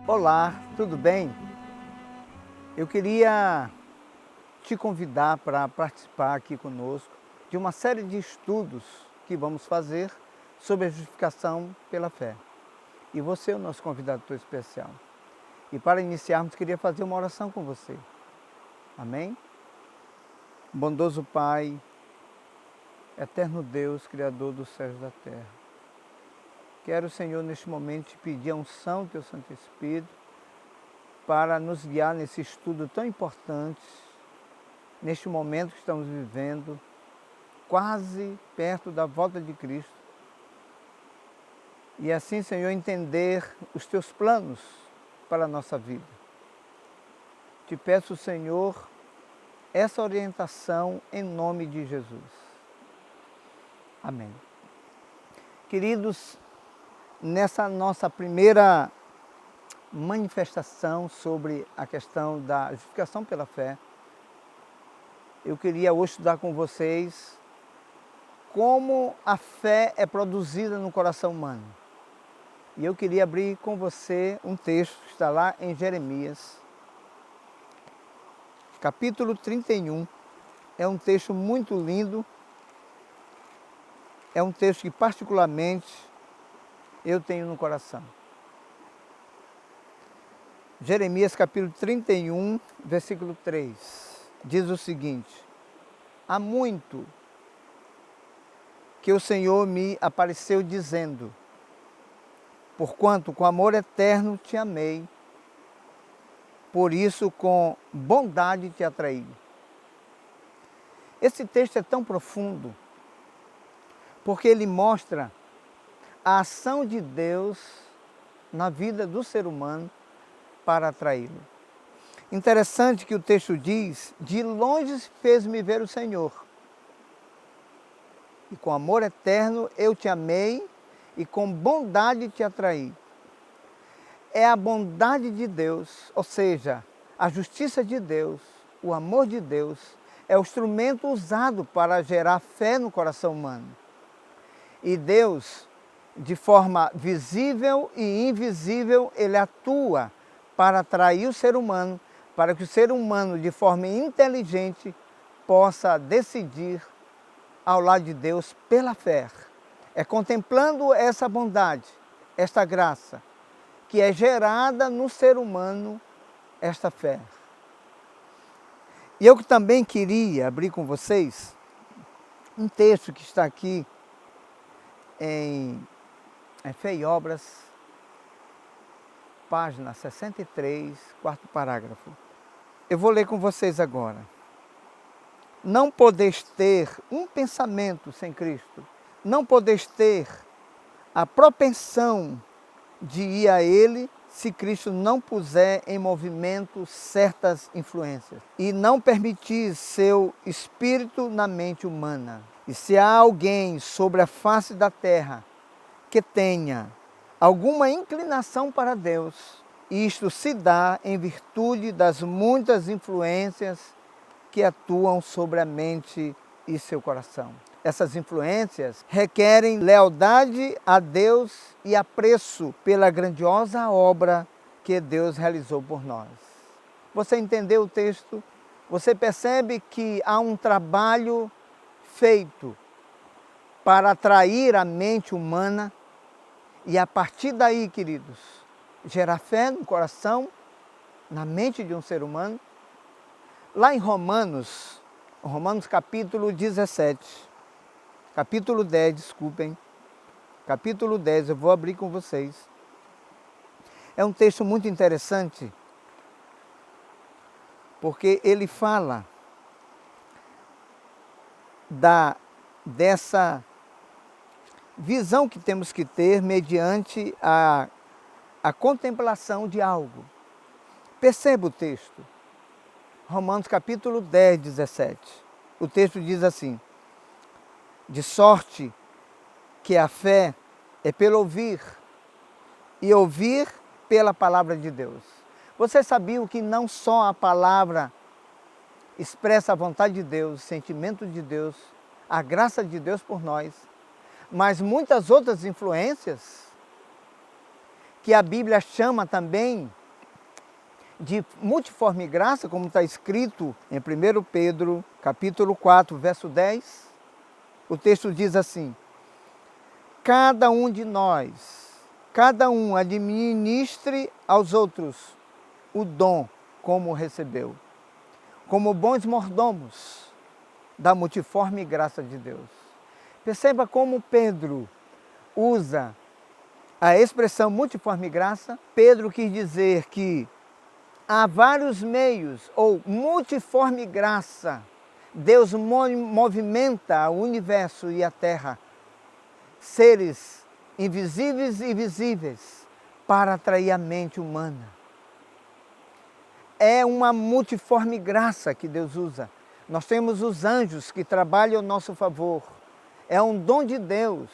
Olá, tudo bem? Eu queria te convidar para participar aqui conosco de uma série de estudos que vamos fazer sobre a justificação pela fé. E você é o nosso convidado especial. E para iniciarmos, queria fazer uma oração com você. Amém? Bondoso Pai, eterno Deus, Criador dos céus e da terra. Quero, Senhor, neste momento te pedir a unção do Teu Santo Espírito para nos guiar nesse estudo tão importante, neste momento que estamos vivendo, quase perto da volta de Cristo. E assim, Senhor, entender os Teus planos para a nossa vida. Te peço, Senhor, essa orientação em nome de Jesus. Amém. Queridos, nessa nossa primeira manifestação sobre a questão da justificação pela fé, eu queria hoje estudar com vocês como a fé é produzida no coração humano. E eu queria abrir com você um texto que está lá em Jeremias, capítulo 31. É um texto muito lindo, é um texto que particularmente eu tenho no coração. Jeremias capítulo 31, versículo 3, diz o seguinte: há muito que o Senhor me apareceu dizendo, porquanto com amor eterno te amei, por isso com bondade te atraí. Esse texto é tão profundo, porque ele mostra a ação de Deus na vida do ser humano para atraí-lo. Interessante que o texto diz, de longe fez-me ver o Senhor, e com amor eterno eu te amei, e com bondade te atraí. É a bondade de Deus, ou seja, a justiça de Deus, o amor de Deus, é o instrumento usado para gerar fé no coração humano. E Deus, de forma visível e invisível, Ele atua para atrair o ser humano, para que o ser humano, de forma inteligente, possa decidir ao lado de Deus pela fé. É contemplando essa bondade, esta graça, que é gerada no ser humano esta fé. E eu também queria abrir com vocês um texto que está aqui em Fé e Obras, página 63, quarto parágrafo. Eu vou ler com vocês agora. Não podeis ter um pensamento sem Cristo. Não podeis ter a propensão de ir a Ele se Cristo não puser em movimento certas influências e não permitir seu espírito na mente humana. E se há alguém sobre a face da terra que tenha alguma inclinação para Deus, isto se dá em virtude das muitas influências que atuam sobre a mente e seu coração. Essas influências requerem lealdade a Deus e apreço pela grandiosa obra que Deus realizou por nós. Você entendeu o texto? Você percebe que há um trabalho feito para atrair a mente humana e a partir daí, queridos, gerar fé no coração, na mente de um ser humano. Lá em Romanos capítulo 17, capítulo 10, desculpem, capítulo 10, eu vou abrir com vocês. É um texto muito interessante, porque ele fala dessa visão que temos que ter mediante a contemplação de algo. Perceba o texto. Romanos capítulo 10, 17. O texto diz assim: de sorte que a fé é pelo ouvir, e ouvir pela palavra de Deus. Você sabia que não só a palavra expressa a vontade de Deus, o sentimento de Deus, a graça de Deus por nós, mas muitas outras influências que a Bíblia chama também de multiforme graça, como está escrito em 1 Pedro, capítulo 4, verso 10. O texto diz assim: cada um de nós, cada um administre aos outros o dom como recebeu, como bons mordomos da multiforme graça de Deus. Perceba como Pedro usa a expressão multiforme graça. Pedro quis dizer que há vários meios, ou multiforme graça. Deus movimenta o universo e a terra, seres invisíveis e visíveis, para atrair a mente humana. É uma multiforme graça que Deus usa. Nós temos os anjos que trabalham ao nosso favor. É um dom de Deus.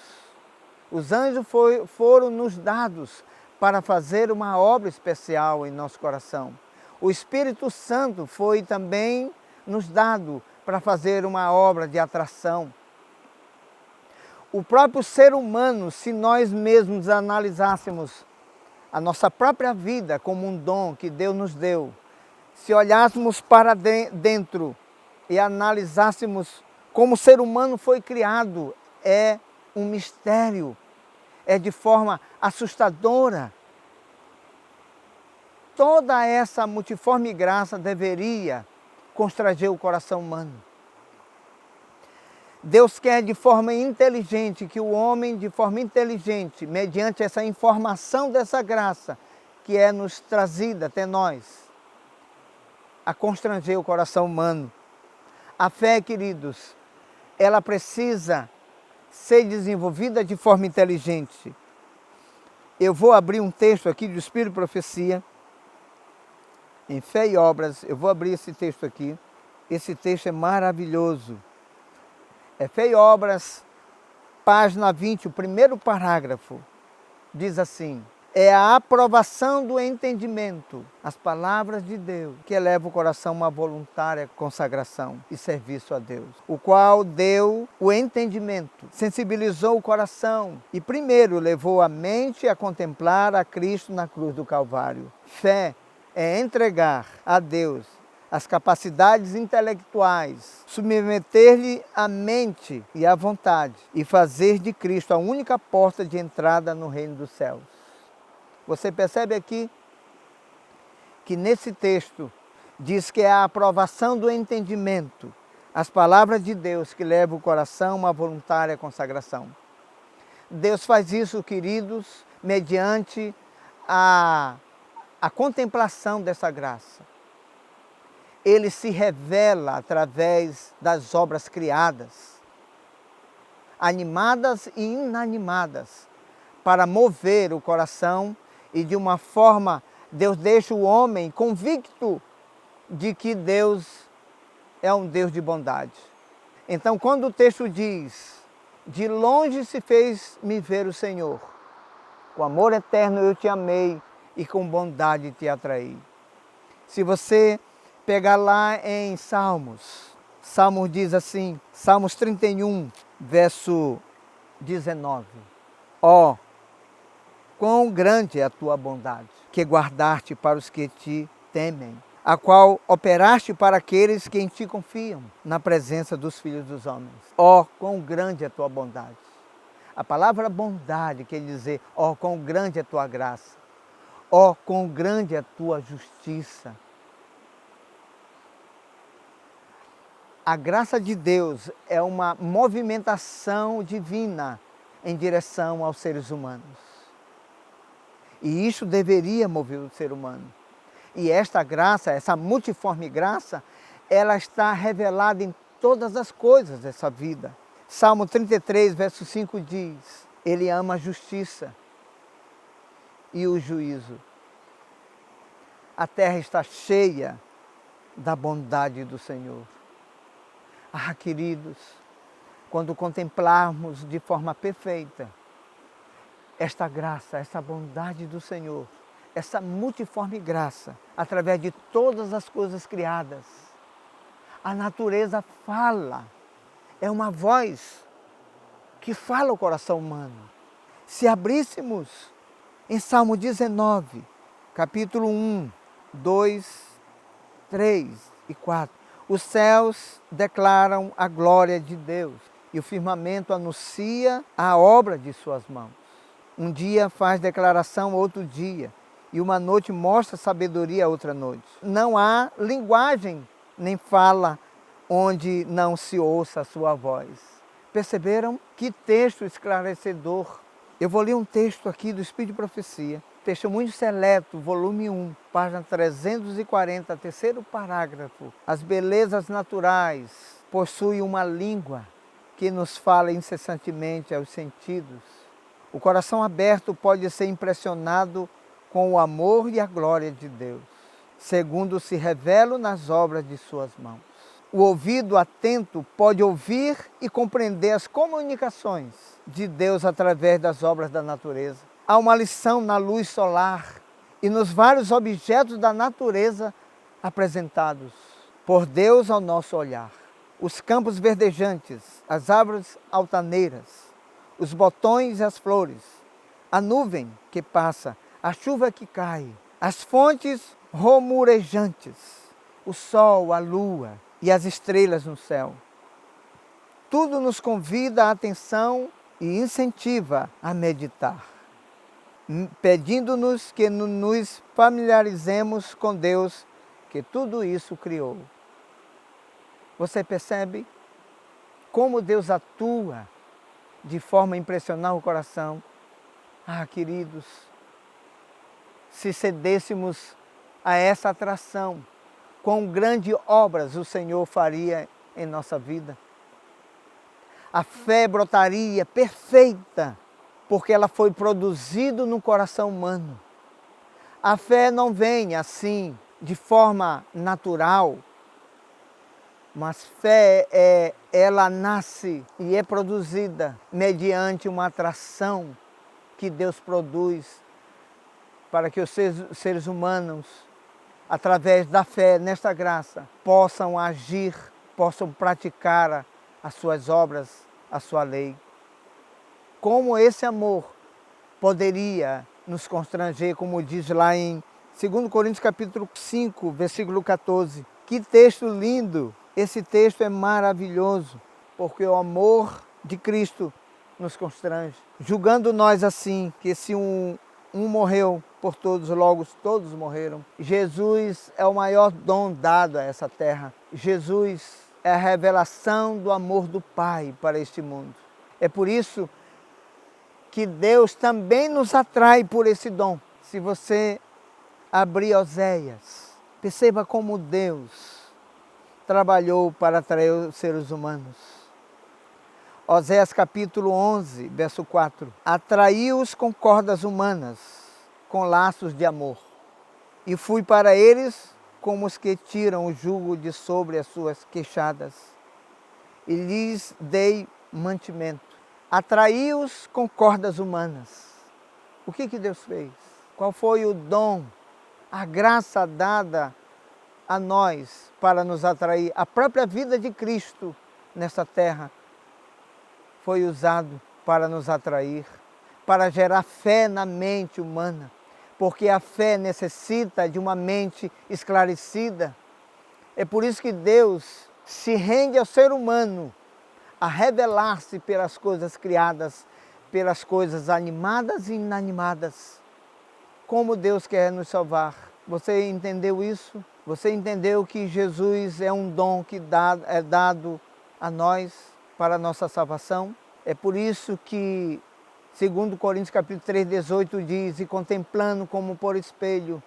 Os anjos foram nos dados para fazer uma obra especial em nosso coração. O Espírito Santo foi também nos dado para fazer uma obra de atração. O próprio ser humano, se nós mesmos analisássemos a nossa própria vida como um dom que Deus nos deu, se olhássemos para dentro e analisássemos como o ser humano foi criado, é um mistério, é de forma assustadora. Toda essa multiforme graça deveria constranger o coração humano. Deus quer de forma inteligente, que o homem de forma inteligente, mediante essa informação dessa graça, que é nos trazida até nós, a constranger o coração humano. A fé, queridos, ela precisa ser desenvolvida de forma inteligente. Eu vou abrir um texto aqui do Espírito e Profecia, em Fé e Obras. Eu vou abrir esse texto aqui. Esse texto é maravilhoso. É Fé e Obras, página 20, o primeiro parágrafo. Diz assim: é a aprovação do entendimento, as palavras de Deus, que eleva o coração a uma voluntária consagração e serviço a Deus, o qual deu o entendimento, sensibilizou o coração e primeiro levou a mente a contemplar a Cristo na cruz do Calvário. Fé é entregar a Deus as capacidades intelectuais, submeter-lhe a mente e a vontade e fazer de Cristo a única porta de entrada no reino dos céus. Você percebe aqui que nesse texto diz que é a aprovação do entendimento, as palavras de Deus que levam o coração a uma voluntária consagração. Deus faz isso, queridos, mediante a contemplação dessa graça. Ele se revela através das obras criadas, animadas e inanimadas, para mover o coração e de uma forma, Deus deixa o homem convicto de que Deus é um Deus de bondade. Então, quando o texto diz, de longe se fez-me ver o Senhor, com amor eterno eu te amei e com bondade te atraí. Se você pegar lá em Salmos diz assim, Salmos 31, verso 19. Ó, quão grande é a tua bondade, que guardaste para os que te temem, a qual operaste para aqueles que em ti confiam, na presença dos filhos dos homens. Ó, quão grande é a tua bondade. A palavra bondade quer dizer, ó, quão grande é a tua graça. Ó, quão grande é a tua justiça. A graça de Deus é uma movimentação divina em direção aos seres humanos. E isso deveria mover o ser humano. E esta graça, essa multiforme graça, ela está revelada em todas as coisas dessa vida. Salmo 33, verso 5 diz, ele ama a justiça e o juízo. A terra está cheia da bondade do Senhor. Ah, queridos, quando contemplarmos de forma perfeita esta graça, essa bondade do Senhor, essa multiforme graça, através de todas as coisas criadas, a natureza fala, é uma voz que fala o coração humano. Se abríssemos Em Salmo 19, capítulo 1, 2, 3 e 4. Os céus declaram a glória de Deus e o firmamento anuncia a obra de suas mãos. Um dia faz declaração outro dia, e uma noite mostra sabedoria a outra noite. Não há linguagem nem fala onde não se ouça a sua voz. Perceberam? Que texto esclarecedor. Eu vou ler um texto aqui do Espírito de Profecia, texto muito seleto, volume 1, página 340, terceiro parágrafo. As belezas naturais possuem uma língua que nos fala incessantemente aos sentidos. O coração aberto pode ser impressionado com o amor e a glória de Deus, segundo se revelam nas obras de suas mãos. O ouvido atento pode ouvir e compreender as comunicações de Deus através das obras da natureza. Há uma lição na luz solar e nos vários objetos da natureza apresentados por Deus ao nosso olhar. Os campos verdejantes, as árvores altaneiras, os botões e as flores, a nuvem que passa, a chuva que cai, as fontes rumorejantes, o sol, a lua e as estrelas no céu. Tudo nos convida a atenção e incentiva a meditar, pedindo-nos que nos familiarizemos com Deus, que tudo isso criou. Você percebe como Deus atua de forma a impressionar o coração? Ah, queridos, se cedêssemos a essa atração, quão grandes obras o Senhor faria em nossa vida. A fé brotaria perfeita, porque ela foi produzida no coração humano. A fé não vem assim, de forma natural, mas fé ela nasce e é produzida mediante uma atração que Deus produz para que os seres humanos, através da fé nesta graça, possam agir, possam praticar as suas obras, a sua lei. Como esse amor poderia nos constranger, como diz lá em 2 Coríntios capítulo 5, versículo 14. Que texto lindo! Esse texto é maravilhoso, porque o amor de Cristo nos constrange. Julgando nós assim, que se um morreu por todos, logo todos morreram. Jesus é o maior dom dado a essa terra. Jesus é a revelação do amor do Pai para este mundo. É por isso que Deus também nos atrai por esse dom. Se você abrir Oséias, perceba como Deus trabalhou para atrair os seres humanos. Oséias capítulo 11, verso 4. Atraiu-os com cordas humanas, com laços de amor. E fui para eles como os que tiram o jugo de sobre as suas queixadas. E lhes dei mantimento. Atraiu-os com cordas humanas. O que Deus fez? Qual foi o dom, a graça dada a nós para nos atrair? A própria vida de Cristo nessa terra foi usado para nos atrair, para gerar fé na mente humana, porque a fé necessita de uma mente esclarecida. É por isso que Deus se rende ao ser humano a revelar-se pelas coisas criadas, pelas coisas animadas e inanimadas. Como Deus quer nos salvar. Você entendeu isso? Você entendeu que Jesus é um dom que é dado a nós para a nossa salvação? É por isso que 2 Coríntios capítulo 3, 18 diz: e contemplando como por espelho,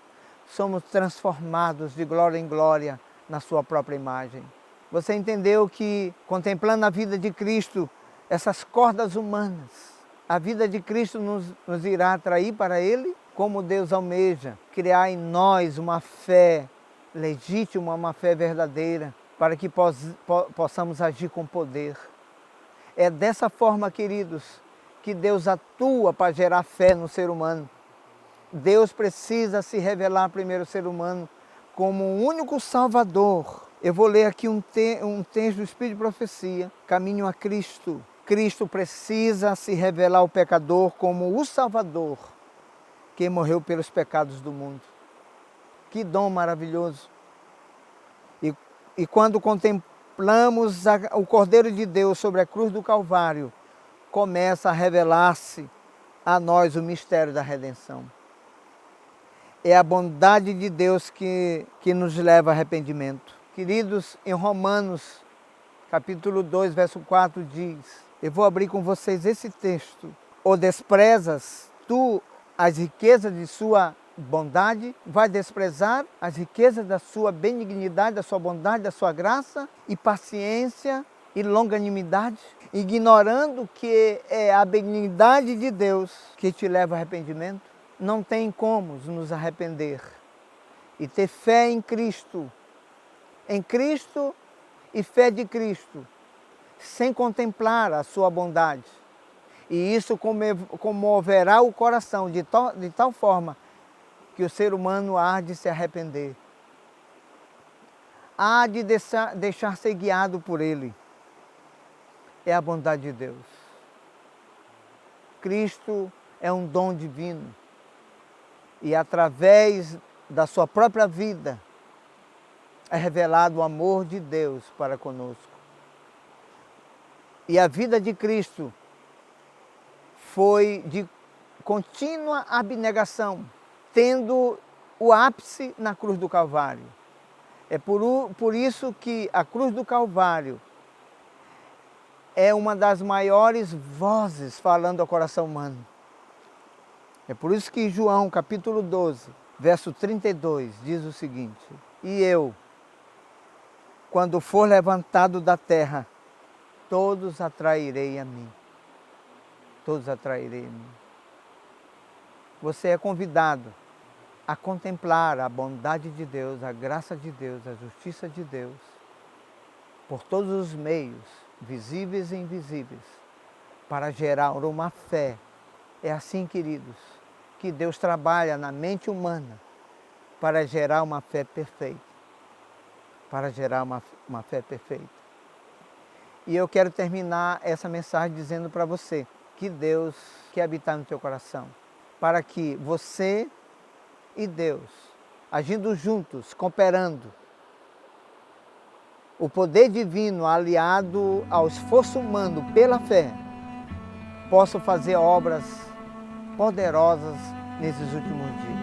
somos transformados de glória em glória na sua própria imagem. Você entendeu que contemplando a vida de Cristo, essas cordas humanas, a vida de Cristo nos irá atrair para Ele? Como Deus almeja criar em nós uma fé legítima, uma fé verdadeira, para que possamos agir com poder. É dessa forma, queridos, que Deus atua para gerar fé no ser humano. Deus precisa se revelar primeiro ao ser humano como o único Salvador. Eu vou ler aqui um texto do Espírito de Profecia, Caminho a Cristo. Cristo precisa se revelar ao pecador como o Salvador. que morreu pelos pecados do mundo. Que dom maravilhoso! E quando contemplamos o Cordeiro de Deus sobre a cruz do Calvário, começa a revelar-se a nós o mistério da redenção. É a bondade de Deus que nos leva a arrependimento. Queridos, em Romanos, capítulo 2, verso 4 diz, eu vou abrir com vocês esse texto. Ou desprezas tu as riquezas de sua bondade, vai desprezar as riquezas da sua benignidade, da sua bondade, da sua graça e paciência e longanimidade, ignorando que é a benignidade de Deus que te leva ao arrependimento. Não tem como nos arrepender e ter fé em Cristo e fé de Cristo, sem contemplar a sua bondade. E isso comoverá o coração de tal forma que o ser humano há de se arrepender. Há de deixar ser guiado por Ele. É a bondade de Deus. Cristo é um dom divino. E através da sua própria vida é revelado o amor de Deus para conosco. E a vida de Cristo foi de contínua abnegação, tendo o ápice na cruz do Calvário. É por isso que a cruz do Calvário é uma das maiores vozes falando ao coração humano. É por isso que João, capítulo 12, verso 32, diz o seguinte, e eu, quando for levantado da terra, todos atrairei a mim. Todos atrairei a mim. Você é convidado a contemplar a bondade de Deus, a graça de Deus, a justiça de Deus, por todos os meios, visíveis e invisíveis, para gerar uma fé. É assim, queridos, que Deus trabalha na mente humana para gerar uma fé perfeita. Para gerar uma fé perfeita. E eu quero terminar essa mensagem dizendo para você que Deus quer habitar no teu coração, para que você e Deus, agindo juntos, cooperando, o poder divino aliado ao esforço humano pela fé, possam fazer obras poderosas nesses últimos dias.